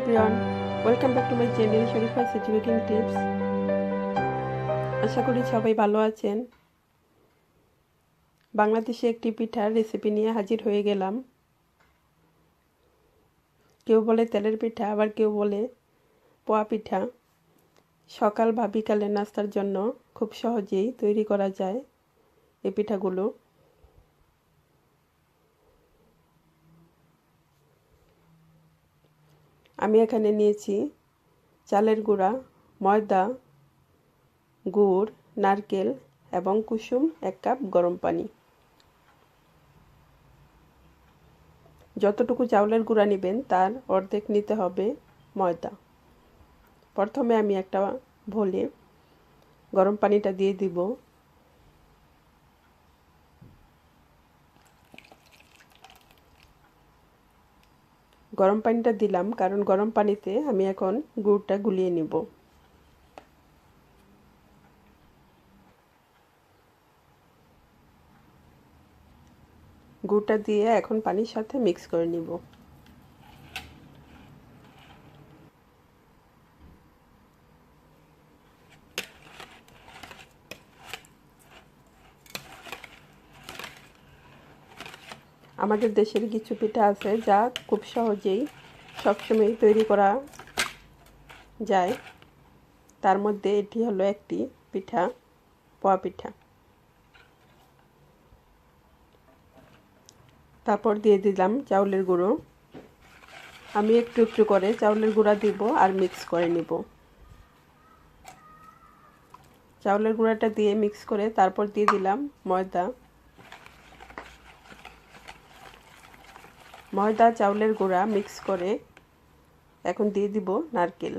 Everyone, welcome back to my channel Sharifa's cooking tips. আশা করি সবাই ভালো আছেন। বাংলাদেশে একটি পিঠার রেসিপি নিয়ে হাজির হয়ে গেলাম। কেউ বলে তেলের পিঠা, আবার কেউ বলে পোয়া পিঠা। সকাল বা বিকালের নাস্তার জন্য খুব সহজেই তৈরি করা যায় এই পিঠাগুলো। আমি এখানে নিয়েছি চালের গুঁড়া, ময়দা, গুড়, নারকেল এবং কুসুম 1 কাপ গরম পানি। যতটুকু চাউলের গুঁড়া নেবেন তার অর্ধেক নিতে হবে ময়দা। প্রথমে আমি একটা ভোলে গরম পানিটা দিয়ে দিব। গরম পানিটা দিলাম কারণ গরম পানিতে আমি এখন গুড়টা গুলিয়ে নিব। গুড়টা দিয়ে এখন পানির সাথে মিক্স করে নিব। আমাদের দেশের কিছু পিঠা আছে যা খুব সহজেই সবসময় তৈরি করা যায়। তার মধ্যে এটি হলো একটি পিঠা, পোয়া পিঠা। তারপর দিয়ে দিলাম চাউলের গুঁড়ো। আমি একটু একটু করে চাউলের গুঁড়া দিব আর মিক্স করে নিব। চাউলের গুঁড়াটা দিয়ে মিক্স করে তারপর দিয়ে দিলাম ময়দা। ময়দা চাউলের গুঁড়া মিক্স করে এখন দিয়ে দিব নারকেল।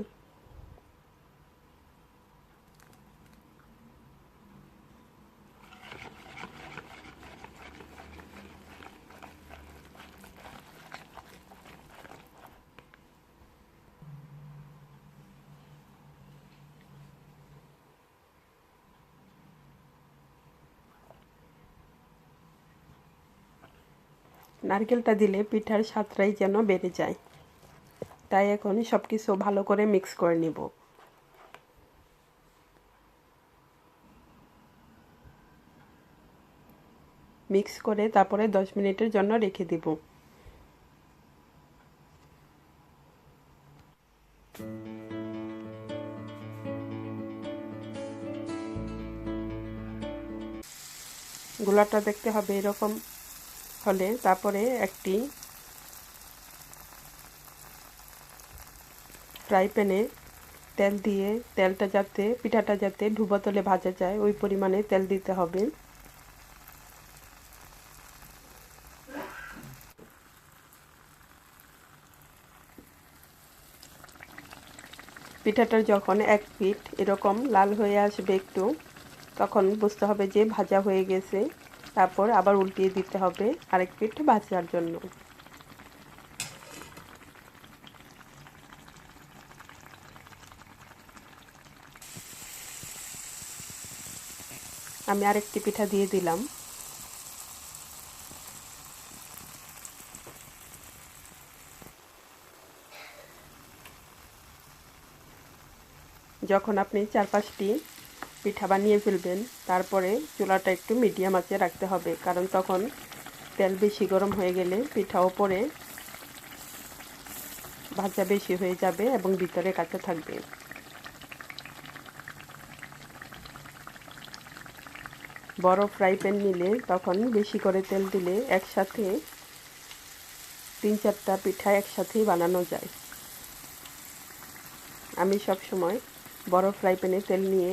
নারকেলটা দিলে পিঠার স্বাদটাই যেন বেড়ে যায়, তাই এখন সব কিছু ভালো করে মিক্স করে নিব। মিক্স করে তারপরে 10 মিনিটের জন্য রেখে দিব। গোলাটা দেখতে হবে এরকম হলে তারপরে একটি ফ্রাই প্যানে তেল দিয়ে তেলটা যাতে পিঠাটা যাতে ডুবো তেলে ভাজা যায় ওই পরিমাণে তেল দিতে হবে। পিঠাটার যখন এক পিঠ এরকম লাল হয়ে আসবে একটু, তখন বুঝতে হবে যে ভাজা হয়ে গেছে। তারপর আবার উল্টিয়ে দিতে হবে আরেক পিঠ ভাজার জন্য। আমি আরেকটি পিঠা দিয়ে দিলাম। যখন আপনি 4-5টি পিঠা বানিয়ে ফেলবেন তারপরে চুলাটা একটু মিডিয়াম আঁচে রাখতে হবে, কারণ তখন তেল বেশি গরম হয়ে গেলে পিঠা উপরে ভাজা বেশি হয়ে যাবে এবং ভিতরে কাঁচা থাকবে। বড় ফ্রাই প্যান নিলে তখন বেশি করে তেল দিলে একসাথে 3-4টা পিঠা একসাথেই বানানো যায়। আমি সব সময় বড় ফ্রাই প্যানে তেল নিয়ে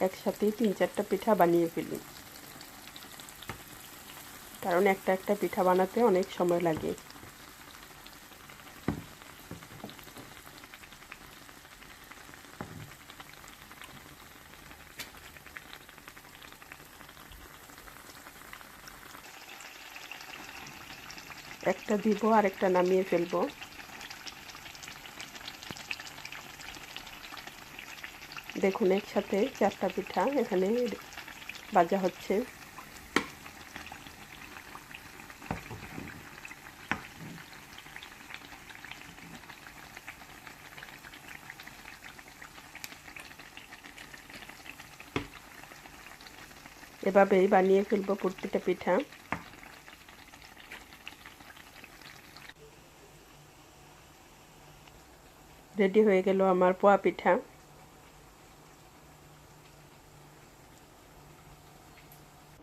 একসাথেই 3-4টা পিঠা বানিয়ে ফেলি, কারণ একটা একটা পিঠা বানাতে অনেক সময় লাগে। একটা দিব আর একটা নামিয়ে ফেলবো। দেখুন একসাথে 4টা পিঠা এখানে ভাজা হচ্ছে। এভাবেই বানিয়ে ফেলবো প্রতিটা পিঠা। রেডি হয়ে গেল আমার পোয়া পিঠা।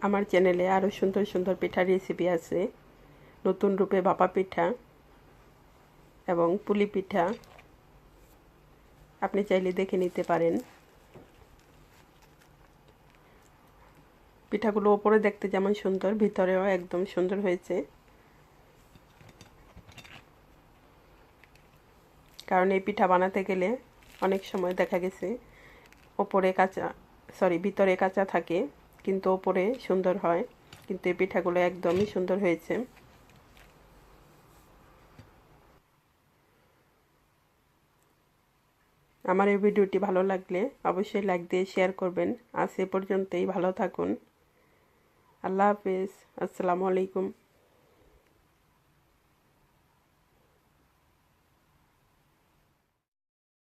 আমার চ্যানেলে আরও সুন্দর সুন্দর পিঠার রেসিপি আছে। নতুন রূপে ভাপা পিঠা এবং পুলি পিঠা, আপনি চাইলে দেখে নিতে পারেন। পিঠাগুলো ওপরে দেখতে যেমন সুন্দর, ভিতরেও একদম সুন্দর হয়েছে। কারণ এই পিঠা বানাতে গেলে অনেক সময় দেখা গেছে ভিতরে কাঁচা থাকে, কিন্তু ওপরে সুন্দর হয়। কিন্তু এই পিঠাগুলো একদমই সুন্দর হয়েছে। আমার এই ভিডিওটি ভালো লাগলে অবশ্যই লাইক দিয়ে শেয়ার করবেন। আজ এ পর্যন্তই, ভালো থাকুন। আল্লাহ হাফেজ। আসসালামু আলাইকুম।